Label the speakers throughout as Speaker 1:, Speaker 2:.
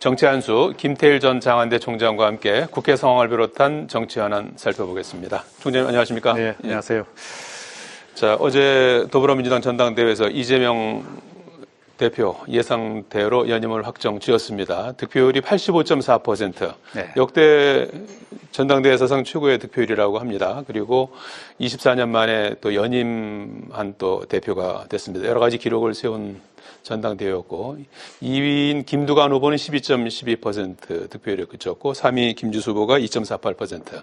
Speaker 1: 정치 한수 김태일 전 장한대 총장과 함께 국회 상황을 비롯한 정치 현안 살펴보겠습니다. 총장님 안녕하십니까?
Speaker 2: 네, 안녕하세요.
Speaker 1: 자, 어제 더불어민주당 전당대회에서 이재명 대표 예상대로 연임을 확정 지었습니다. 득표율이 85.4%.
Speaker 2: 네.
Speaker 1: 역대 전당대회 사상 최고의 득표율이라고 합니다. 그리고 24년 만에 또 연임한 또 대표가 됐습니다. 여러 가지 기록을 세운 전당대회였고 2위인 김두관 후보는 12.12% 득표율에 그쳤고 3위 김주수 후보가 2.48%.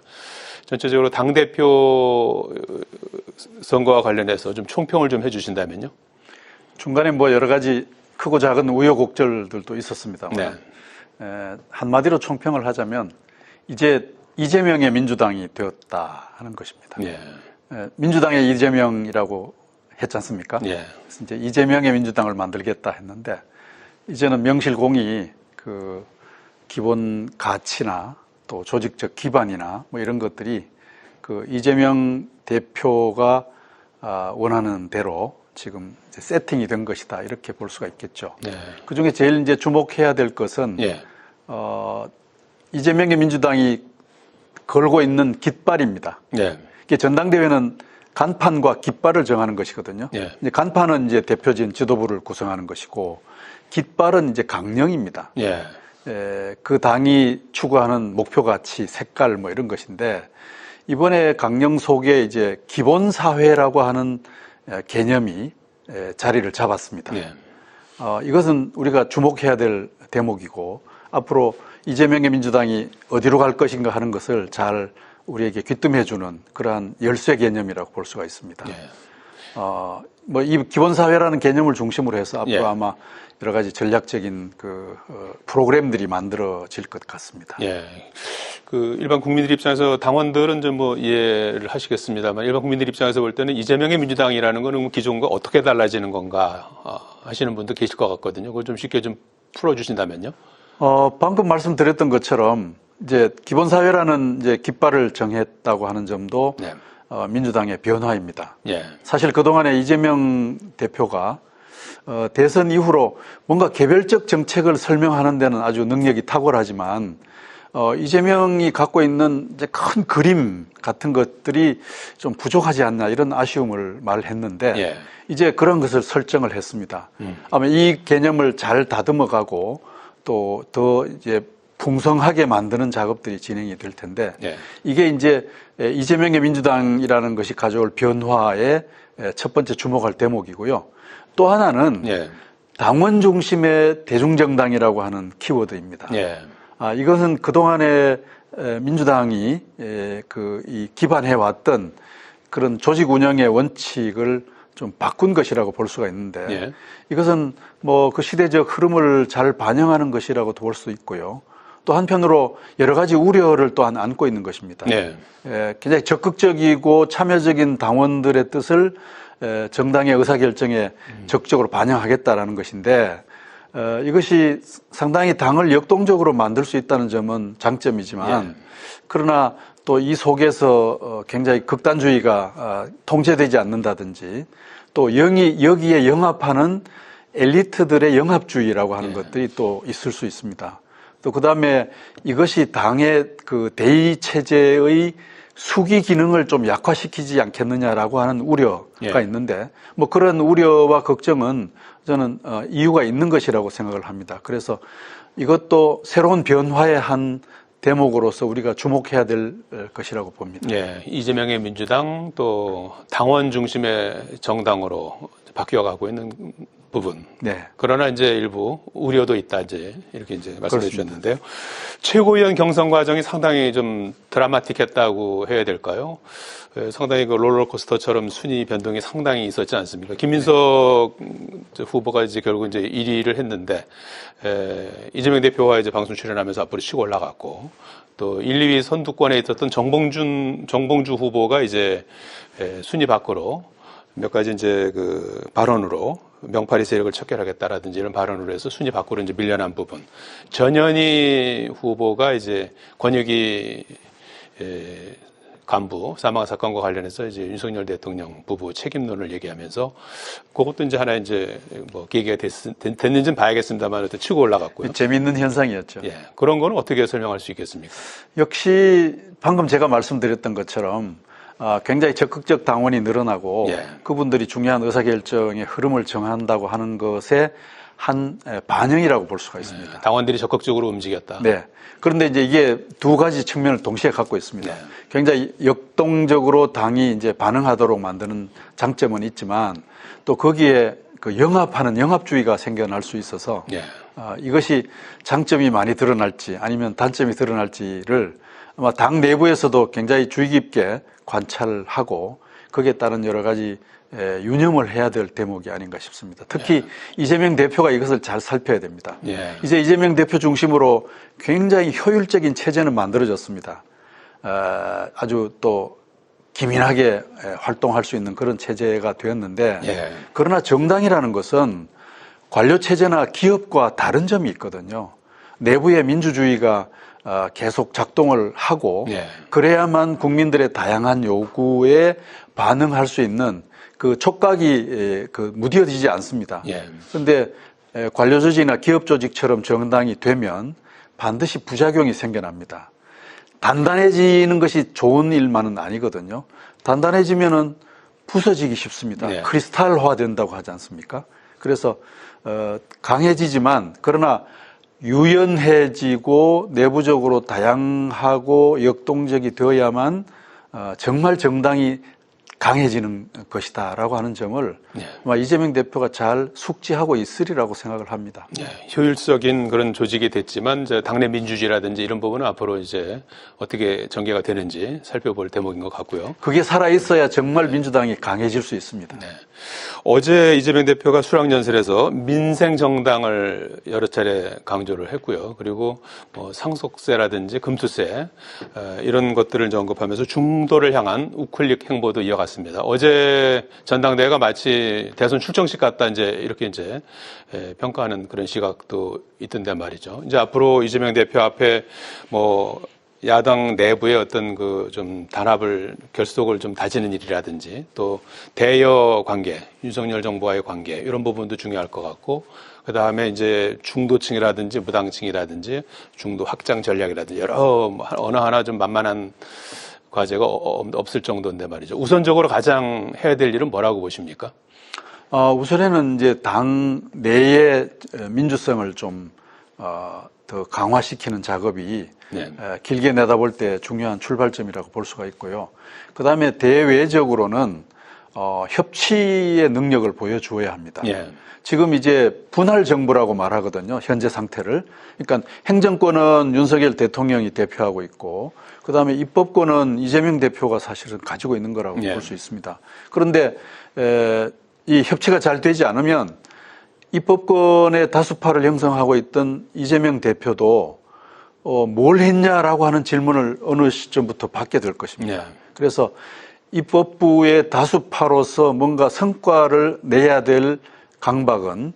Speaker 1: 전체적으로 당대표 선거와 관련해서 좀 총평을 좀 해주신다면요.
Speaker 2: 중간에 뭐 여러 가지 크고 작은 우여곡절들도 있었습니다만
Speaker 1: 네.
Speaker 2: 한마디로 총평을 하자면 이제 이재명의 민주당이 되었다 하는 것입니다.
Speaker 1: 예.
Speaker 2: 민주당의 이재명이라고 했지 않습니까?
Speaker 1: 예.
Speaker 2: 그래서 이제 이재명의 민주당을 만들겠다 했는데 이제는 명실공히 그 기본 가치나 또 조직적 기반이나 뭐 이런 것들이 그 이재명 대표가 원하는 대로 지금 이제 세팅이 된 것이다 이렇게 볼 수가 있겠죠.
Speaker 1: 네.
Speaker 2: 그 중에 제일 이제 주목해야 될 것은
Speaker 1: 예.
Speaker 2: 이재명의 민주당이 걸고 있는 깃발입니다.
Speaker 1: 예.
Speaker 2: 이게 전당대회는 간판과 깃발을 정하는 것이거든요.
Speaker 1: 예.
Speaker 2: 이제 간판은 이제 대표진 지도부를 구성하는 것이고 깃발은 이제 강령입니다.
Speaker 1: 예.
Speaker 2: 그 당이 추구하는 목표 가치, 색깔 뭐 이런 것인데 이번에 강령 속에 이제 기본 사회라고 하는 개념이 자리를 잡았습니다.
Speaker 1: 예.
Speaker 2: 이것은 우리가 주목해야 될 대목이고 앞으로 이재명의 민주당이 어디로 갈 것인가 하는 것을 잘 우리에게 귀뜸해주는 그러한 열쇠 개념이라고 볼 수가 있습니다.
Speaker 1: 예.
Speaker 2: 뭐 이 기본 사회라는 개념을 중심으로 해서 앞으로
Speaker 1: 예.
Speaker 2: 아마 여러 가지 전략적인 프로그램들이 만들어질 것 같습니다.
Speaker 1: 예. 그 일반 국민들 입장에서 당원들은 좀 뭐 이해를 하시겠습니다만 일반 국민들 입장에서 볼 때는 이재명의 민주당이라는 거는 기존과 어떻게 달라지는 건가 하시는 분도 계실 것 같거든요. 그걸 좀 쉽게 좀 풀어주신다면요.
Speaker 2: 방금 말씀드렸던 것처럼 이제 기본 사회라는 이제 깃발을 정했다고 하는 점도
Speaker 1: 네.
Speaker 2: 민주당의 변화입니다.
Speaker 1: 예.
Speaker 2: 사실 그동안에 이재명 대표가 대선 이후로 뭔가 개별적 정책을 설명하는 데는 아주 능력이 탁월하지만 이재명이 갖고 있는 이제 큰 그림 같은 것들이 좀 부족하지 않나 이런 아쉬움을 말했는데
Speaker 1: 예.
Speaker 2: 이제 그런 것을 설정을 했습니다. 아마 이 개념을 잘 다듬어가고 또 더 이제 풍성하게 만드는 작업들이 진행이 될 텐데
Speaker 1: 예.
Speaker 2: 이게 이제 이재명의 민주당이라는 것이 가져올 변화의 첫 번째 주목할 대목이고요. 또 하나는
Speaker 1: 예.
Speaker 2: 당원 중심의 대중정당이라고 하는 키워드입니다.
Speaker 1: 예.
Speaker 2: 이것은 그동안에 민주당이 이 기반해 왔던 그런 조직 운영의 원칙을 좀 바꾼 것이라고 볼 수가 있는데
Speaker 1: 예.
Speaker 2: 이것은 뭐 그 시대적 흐름을 잘 반영하는 것이라고도 볼 수 있고요. 또 한편으로 여러 가지 우려를 또한 안고 있는 것입니다.
Speaker 1: 예.
Speaker 2: 굉장히 적극적이고 참여적인 당원들의 뜻을 정당의 의사결정에 적극적으로 반영하겠다라는 것인데 이것이 상당히 당을 역동적으로 만들 수 있다는 점은 장점이지만
Speaker 1: 예.
Speaker 2: 그러나 또 이 속에서 굉장히 극단주의가 통제되지 않는다든지 또 여기에 영합하는 엘리트들의 영합주의라고 하는 것들이 또 있을 수 있습니다. 또 그다음에 이것이 당의 그 대의 체제의 수기 기능을 좀 약화시키지 않겠느냐라고 하는 우려가 있는데 뭐 그런 우려와 걱정은 저는 이유가 있는 것이라고 생각을 합니다. 그래서 이것도 새로운 변화의 한 대목으로서 우리가 주목해야 될 것이라고 봅니다.
Speaker 1: 예. 이재명의 민주당 또 당원 중심의 정당으로 바뀌어가고 있는 부분.
Speaker 2: 네.
Speaker 1: 그러나 이제 일부 우려도 있다 이제 이렇게 이제 말씀해 주셨는데요. 최고위원 경선 과정이 상당히 좀 드라마틱했다고 해야 될까요? 상당히 그 롤러코스터처럼 순위 변동이 상당히 있었지 않습니까? 김민석 후보가 이제 결국 이제 1위를 했는데 이재명 대표가 이제 방송 출연하면서 앞으로 치고 올라갔고 또 1, 2위 선두권에 있었던 정봉주 후보가 이제 순위 밖으로 몇 가지 이제 그 발언으로 명파리 세력을 척결하겠다라든지 이런 발언으로 해서 순위 밖으로 이제 밀려난 부분. 전현희 후보가 이제 권역이 간부 사망 사건과 관련해서 이제 윤석열 대통령 부부 책임론을 얘기하면서 그것도 이제 하나 이제 뭐 계기가 됐는지는 봐야겠습니다만 어떤 치고 올라갔고요.
Speaker 2: 재미있는 현상이었죠.
Speaker 1: 예, 그런 거는 어떻게 설명할 수 있겠습니까?
Speaker 2: 역시 방금 제가 말씀드렸던 것처럼 굉장히 적극적 당원이 늘어나고
Speaker 1: 예.
Speaker 2: 그분들이 중요한 의사결정의 흐름을 정한다고 하는 것의 한 반영이라고 볼 수가 있습니다.
Speaker 1: 당원들이 적극적으로 움직였다.
Speaker 2: 네. 그런데 이제 이게 두 가지 측면을 동시에 갖고 있습니다.
Speaker 1: 네.
Speaker 2: 굉장히 역동적으로 당이 이제 반응하도록 만드는 장점은 있지만 또 거기에 그 영합하는 영합주의가 생겨날 수 있어서
Speaker 1: 예.
Speaker 2: 이것이 장점이 많이 드러날지 아니면 단점이 드러날지를 아마 당 내부에서도 굉장히 주의 깊게 관찰하고 거기에 따른 여러 가지 유념을 해야 될 대목이 아닌가 싶습니다. 특히 이재명 대표가 이것을 잘 살펴야 됩니다.
Speaker 1: 예.
Speaker 2: 이제 이재명 대표 중심으로 굉장히 효율적인 체제는 만들어졌습니다. 아주 또 기민하게 활동할 수 있는 그런 체제가 되었는데
Speaker 1: 예.
Speaker 2: 그러나 정당이라는 것은 관료 체제나 기업과 다른 점이 있거든요. 내부의 민주주의가 계속 작동을 하고
Speaker 1: 예.
Speaker 2: 그래야만 국민들의 다양한 요구에 반응할 수 있는 그 촉각이 무뎌지지 않습니다.
Speaker 1: 예.
Speaker 2: 그런데 관료 조직이나 기업 조직처럼 정당이 되면 반드시 부작용이 생겨납니다. 단단해지는 것이 좋은 일만은 아니거든요. 단단해지면은 부서지기 쉽습니다.
Speaker 1: 네.
Speaker 2: 크리스탈화 된다고 하지 않습니까? 그래서 강해지지만 그러나 유연해지고 내부적으로 다양하고 역동적이 되어야만 정말 정당이 강해지는 것이다라고 하는 점을 아마 이재명 대표가 잘 숙지하고 있으리라고 생각을 합니다.
Speaker 1: 예, 효율적인 그런 조직이 됐지만 이제 당내 민주주의라든지 이런 부분은 앞으로 이제 어떻게 전개가 되는지 살펴볼 대목인 것 같고요.
Speaker 2: 그게 살아 있어야 정말 민주당이 강해질 수 있습니다.
Speaker 1: 네. 어제 이재명 대표가 수락연설에서 민생 정당을 여러 차례 강조를 했고요. 그리고 뭐 상속세라든지 금투세 이런 것들을 언급하면서 중도를 향한 우클릭 행보도 이어갔습니다. 어제 전당대회가 마치 대선 출정식 같다 이제 이렇게 이제 평가하는 그런 시각도 있던데 말이죠. 이제 앞으로 이재명 대표 앞에 뭐 야당 내부의 어떤 그 좀 단합을 결속을 좀 다지는 일이라든지 또 대여 관계, 윤석열 정부와의 관계 이런 부분도 중요할 것 같고 그 다음에 이제 중도층이라든지 무당층이라든지 중도 확장 전략이라든지 여러 어느 하나 좀 만만한 과제가 없을 정도인데 말이죠. 우선적으로 가장 해야 될 일은 뭐라고 보십니까?
Speaker 2: 우선에는 이제 당 내의 민주성을 좀 더 강화시키는 작업이
Speaker 1: 네.
Speaker 2: 길게 내다볼 때 중요한 출발점이라고 볼 수가 있고요. 그 다음에 대외적으로는 협치의 능력을 보여주어야 합니다.
Speaker 1: 예.
Speaker 2: 지금 이제 분할 정부라고 말하거든요. 현재 상태를. 그러니까 행정권은 윤석열 대통령이 대표하고 있고 그 다음에 입법권은 이재명 대표가 사실은 가지고 있는 거라고
Speaker 1: 예.
Speaker 2: 볼 수 있습니다. 그런데 이 협치가 잘 되지 않으면 입법권의 다수파를 형성하고 있던 이재명 대표도 뭘 했냐라고 하는 질문을 어느 시점부터 받게 될 것입니다.
Speaker 1: 예.
Speaker 2: 그래서 입법부의 다수파로서 뭔가 성과를 내야 될 강박은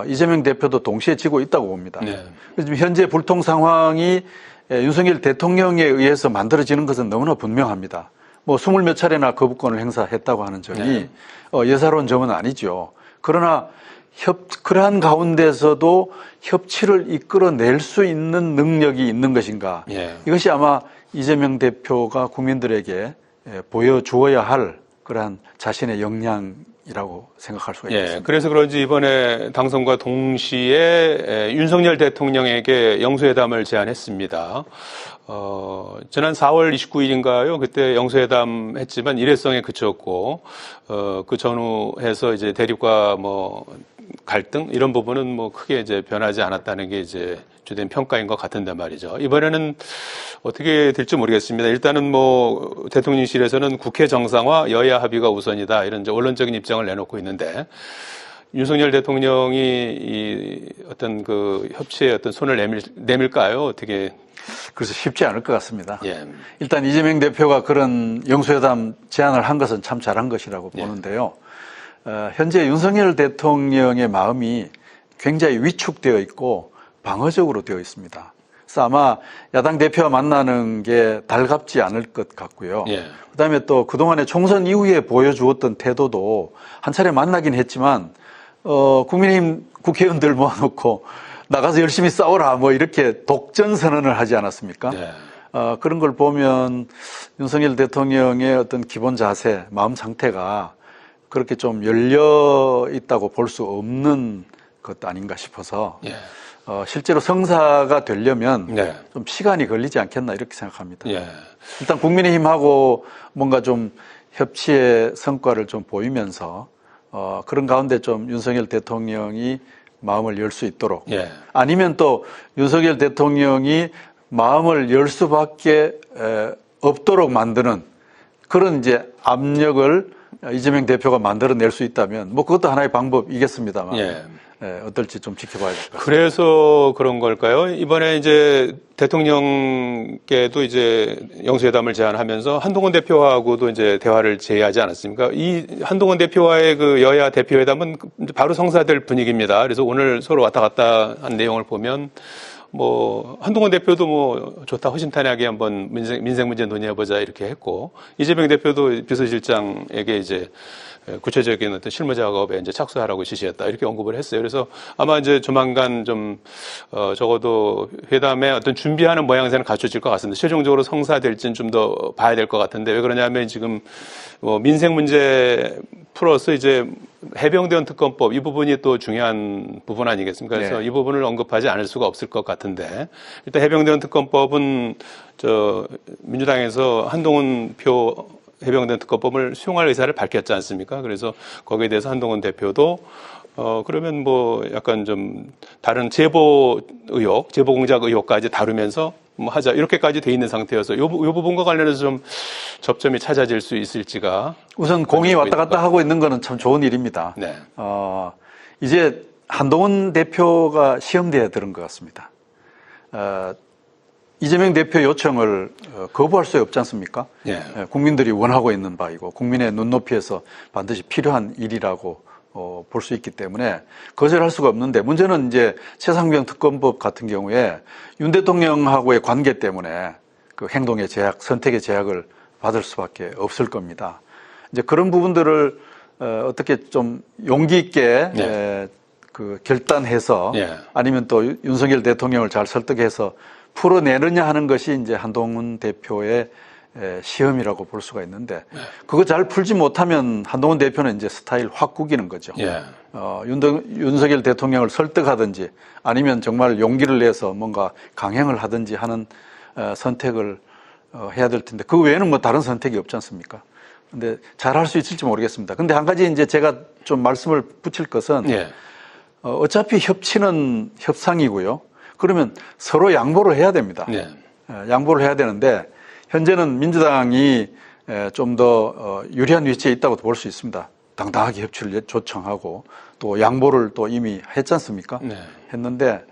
Speaker 2: 이재명 대표도 동시에 지고 있다고 봅니다.
Speaker 1: 네.
Speaker 2: 지금 현재 불통 상황이 윤석열 대통령에 의해서 만들어지는 것은 너무나 분명합니다. 뭐 20몇 차례나 거부권을 행사했다고 하는 점이
Speaker 1: 네.
Speaker 2: 예사로운 점은 아니죠. 그러나 그러한 가운데서도 협치를 이끌어낼 수 있는 능력이 있는 것인가.
Speaker 1: 예.
Speaker 2: 이것이 아마 이재명 대표가 국민들에게 보여주어야 할 그러한 자신의 역량이라고 생각할 수가 있습니다.
Speaker 1: 예, 그래서 그런지 이번에 당선과 동시에 윤석열 대통령에게 영수회담을 제안했습니다. 지난 4월 29일인가요? 그때 영수회담 했지만 일회성에 그쳤고, 그 전후해서 이제 대립과 뭐 갈등 이런 부분은 뭐 크게 이제 변하지 않았다는 게 이제 주된 평가인 것 같은데 말이죠. 이번에는 어떻게 될지 모르겠습니다. 일단은 뭐 대통령실에서는 국회 정상화, 여야 합의가 우선이다 이런 이제 원론적인 입장을 내놓고 있는데 윤석열 대통령이 이 어떤 그 협치에 어떤 손을 내밀까요? 어떻게?
Speaker 2: 그래서 쉽지 않을 것 같습니다.
Speaker 1: 예.
Speaker 2: 일단 이재명 대표가 그런 영수회담 제안을 한 것은 참 잘한 것이라고 보는데요. 현재 윤석열 대통령의 마음이 굉장히 위축되어 있고 방어적으로 되어 있습니다. 그래서 아마 야당 대표와 만나는 게 달갑지 않을 것 같고요.
Speaker 1: 예.
Speaker 2: 그다음에 또 그동안에 총선 이후에 보여주었던 태도도 한 차례 만나긴 했지만 국민의힘 국회의원들 모아놓고 나가서 열심히 싸워라 뭐 이렇게 독전 선언을 하지 않았습니까?
Speaker 1: 예.
Speaker 2: 그런 걸 보면 윤석열 대통령의 어떤 기본 자세, 마음 상태가 그렇게 좀 열려 있다고 볼 수 없는 것 아닌가 싶어서
Speaker 1: 예.
Speaker 2: 실제로 성사가 되려면
Speaker 1: 네.
Speaker 2: 좀 시간이 걸리지 않겠나 이렇게 생각합니다.
Speaker 1: 예.
Speaker 2: 일단 국민의힘하고 뭔가 좀 협치의 성과를 좀 보이면서 그런 가운데 좀 윤석열 대통령이 마음을 열 수 있도록
Speaker 1: 예.
Speaker 2: 아니면 또 윤석열 대통령이 마음을 열 수밖에 없도록 만드는 그런 이제 압력을 이재명 대표가 만들어낼 수 있다면 뭐 그것도 하나의 방법이겠습니다만
Speaker 1: 예.
Speaker 2: 어떨지 좀 지켜봐야 될 것 같습니다.
Speaker 1: 그래서 그런 걸까요? 이번에 이제 대통령께도 이제 영수회담을 제안하면서 한동훈 대표하고도 이제 대화를 제의하지 않았습니까? 이 한동훈 대표와의 그 여야 대표회담은 바로 성사될 분위기입니다. 그래서 오늘 서로 왔다 갔다 한 내용을 보면 뭐 한동훈 대표도 뭐 좋다 허심탄회하게 한번 민생 문제 논의해보자 이렇게 했고 이재명 대표도 비서실장에게 이제 구체적인 어떤 실무 작업에 이제 착수하라고 지시했다 이렇게 언급을 했어요. 그래서 아마 이제 조만간 좀 적어도 회담에 어떤 준비하는 모양새는 갖춰질 것 같습니다. 최종적으로 성사될지는 좀 더 봐야 될 것 같은데 왜 그러냐면 지금 뭐 민생 문제 플러스 이제 해병대원 특검법 이 부분이 또 중요한 부분 아니겠습니까? 그래서
Speaker 2: 네.
Speaker 1: 이 부분을 언급하지 않을 수가 없을 것 같은데 일단 해병대원 특검법은 민주당에서 한동훈 표 해병대원 특검법을 수용할 의사를 밝혔지 않습니까? 그래서 거기에 대해서 한동훈 대표도 그러면 뭐 약간 좀 다른 제보 의혹, 제보 공작 의혹까지 다루면서 뭐 하자 이렇게까지 돼 있는 상태여서 요 부분과 관련해서 좀 접점이 찾아질 수 있을지가
Speaker 2: 우선 공이 왔다 갔다 하고 있는 거는 참 좋은 일입니다.
Speaker 1: 네.
Speaker 2: 이제 한동훈 대표가 시험대에 들은 것 같습니다. 이재명 대표 요청을 거부할 수 없지 않습니까?
Speaker 1: 예.
Speaker 2: 국민들이 원하고 있는 바이고 국민의 눈높이에서 반드시 필요한 일이라고 볼 수 있기 때문에 거절할 수가 없는데 문제는 이제 최상병 특검법 같은 경우에 윤 대통령하고의 관계 때문에 그 행동의 제약, 선택의 제약을 받을 수밖에 없을 겁니다. 이제 그런 부분들을 어떻게 좀 용기 있게
Speaker 1: 네.
Speaker 2: 그 결단해서
Speaker 1: 예.
Speaker 2: 아니면 또 윤석열 대통령을 잘 설득해서 풀어내느냐 하는 것이 이제 한동훈 대표의 시험이라고 볼 수가 있는데 그거 잘 풀지 못하면 한동훈 대표는 이제 스타일 확 구기는 거죠.
Speaker 1: 예.
Speaker 2: 윤석열 대통령을 설득하든지 아니면 정말 용기를 내서 뭔가 강행을 하든지 하는 선택을 해야 될 텐데 그 외에는 뭐 다른 선택이 없지 않습니까? 근데 잘 할 수 있을지 모르겠습니다. 근데 한 가지 이제 제가 좀 말씀을 붙일 것은
Speaker 1: 예.
Speaker 2: 어차피 협치는 협상이고요. 그러면 서로 양보를 해야 됩니다.
Speaker 1: 예.
Speaker 2: 양보를 해야 되는데 현재는 민주당이 좀 더 유리한 위치에 있다고 볼 수 있습니다. 당당하게 협치를 요청하고 또 양보를 또 이미 했지 않습니까?
Speaker 1: 네.
Speaker 2: 했는데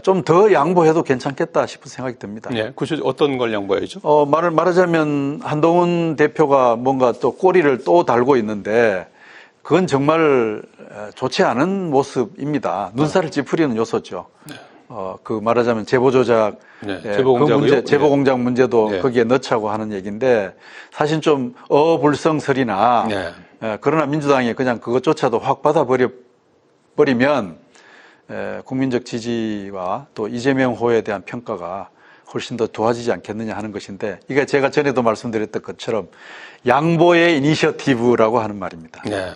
Speaker 2: 좀 더 양보해도 괜찮겠다 싶은 생각이 듭니다.
Speaker 1: 예. 구체적으로 어떤 걸 양보해야죠?
Speaker 2: 말하자면 한동훈 대표가 뭔가 또 꼬리를 또 달고 있는데 그건 정말 좋지 않은 모습입니다. 눈살을 찌푸리는 요소죠.
Speaker 1: 네.
Speaker 2: 그 말하자면 제보 조작,
Speaker 1: 네.
Speaker 2: 제보 공작 문제도
Speaker 1: 네.
Speaker 2: 거기에 넣자고 하는 얘기인데 사실 좀 어불성설이나
Speaker 1: 네.
Speaker 2: 그러나 민주당이 그냥 그것조차도 확 받아버리면 국민적 지지와 또 이재명 호에 대한 평가가 훨씬 더 좋아지지 않겠느냐 하는 것인데 이게 제가 전에도 말씀드렸던 것처럼 양보의 이니셔티브라고 하는 말입니다.
Speaker 1: 네.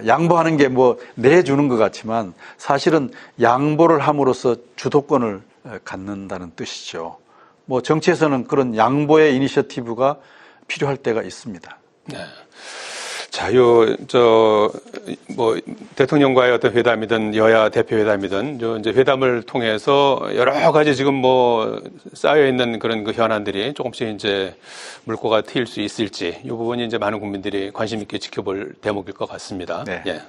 Speaker 2: 양보하는 게 뭐 내주는 것 같지만 사실은 양보를 함으로써 주도권을 갖는다는 뜻이죠. 뭐 정치에서는 그런 양보의 이니셔티브가 필요할 때가 있습니다.
Speaker 1: 네. 자, 대통령과의 어떤 회담이든 여야 대표 회담이든, 이제 회담을 통해서 여러 가지 지금 뭐 쌓여있는 그런 그 현안들이 조금씩 이제 물꼬가 트일 수 있을지, 이 부분이 이제 많은 국민들이 관심 있게 지켜볼 대목일 것 같습니다.
Speaker 2: 네.
Speaker 1: 예.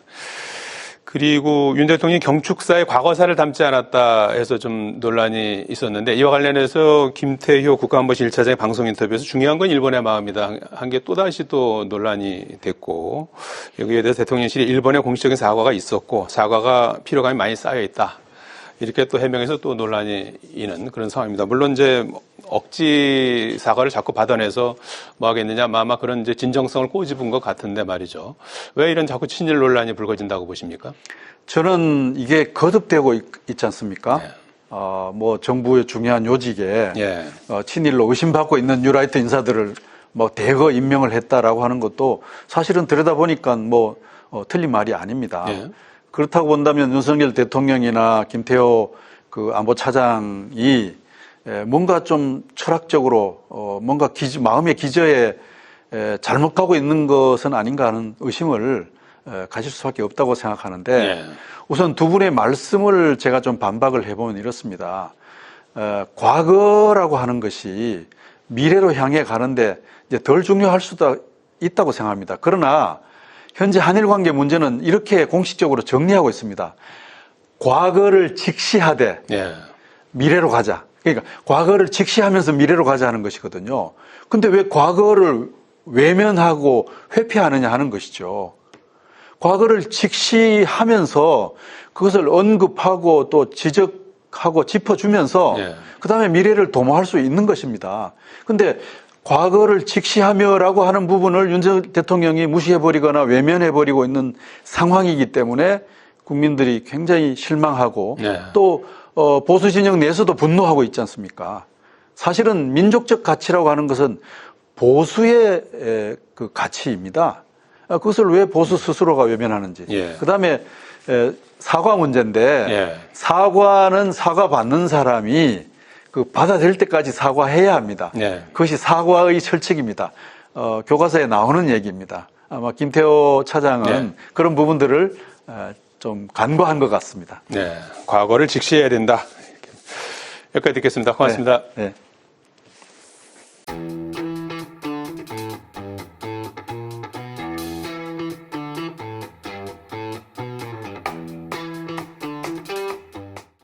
Speaker 1: 그리고 윤 대통령이 경축사에 과거사를 담지 않았다 해서 좀 논란이 있었는데 이와 관련해서 김태효 국가안보실 1차장의 방송 인터뷰에서 중요한 건 일본의 마음이다 한 게 또다시 또 논란이 됐고 여기에 대해서 대통령실이 일본의 공식적인 사과가 있었고 사과가 피로감이 많이 쌓여 있다. 이렇게 또 해명해서 또 논란이 있는 그런 상황입니다. 물론 이제 억지 사과를 자꾸 받아내서 뭐 하겠느냐, 아마 그런 이제 진정성을 꼬집은 것 같은데 말이죠. 왜 이런 자꾸 친일 논란이 불거진다고 보십니까?
Speaker 2: 저는 이게 거듭되고 있지 않습니까?
Speaker 1: 네.
Speaker 2: 뭐 정부의 중요한 요직에
Speaker 1: 예.
Speaker 2: 친일로 의심받고 있는 뉴라이트 인사들을 뭐 대거 임명을 했다라고 하는 것도 사실은 들여다보니까 뭐 틀린 말이 아닙니다.
Speaker 1: 예.
Speaker 2: 그렇다고 본다면 윤석열 대통령이나 김태호 그 안보차장이 뭔가 좀 철학적으로 뭔가 마음의 기저에 잘못 가고 있는 것은 아닌가 하는 의심을 가질 수밖에 없다고 생각하는데
Speaker 1: 예.
Speaker 2: 우선 두 분의 말씀을 제가 좀 반박을 해보면 이렇습니다. 과거라고 하는 것이 미래로 향해 가는데 이제 덜 중요할 수도 있다고 생각합니다. 그러나 현재 한일 관계 문제는 이렇게 공식적으로 정리하고 있습니다. 과거를 직시하되
Speaker 1: 예.
Speaker 2: 미래로 가자. 그러니까 과거를 직시하면서 미래로 가자 하는 것이거든요. 근데 왜 과거를 외면하고 회피하느냐 하는 것이죠. 과거를 직시하면서 그것을 언급하고 또 지적하고 짚어주면서
Speaker 1: 예.
Speaker 2: 그다음에 미래를 도모할 수 있는 것입니다. 근데 과거를 직시하며라고 하는 부분을 윤석열 대통령이 무시해버리거나 외면해버리고 있는 상황이기 때문에 국민들이 굉장히 실망하고
Speaker 1: 네.
Speaker 2: 또 보수 진영 내에서도 분노하고 있지 않습니까? 사실은 민족적 가치라고 하는 것은 보수의 그 가치입니다. 그것을 왜 보수 스스로가 외면하는지.
Speaker 1: 예.
Speaker 2: 그다음에 사과 문제인데
Speaker 1: 예.
Speaker 2: 사과는 사과 받는 사람이 그 받아들일 때까지 사과해야 합니다.
Speaker 1: 네.
Speaker 2: 그것이 사과의 철칙입니다. 교과서에 나오는 얘기입니다. 아마 김태호 차장은
Speaker 1: 네.
Speaker 2: 그런 부분들을 좀 간과한 것 같습니다.
Speaker 1: 네. 과거를 직시해야 된다. 여기까지 듣겠습니다. 고맙습니다.
Speaker 2: 네. 네.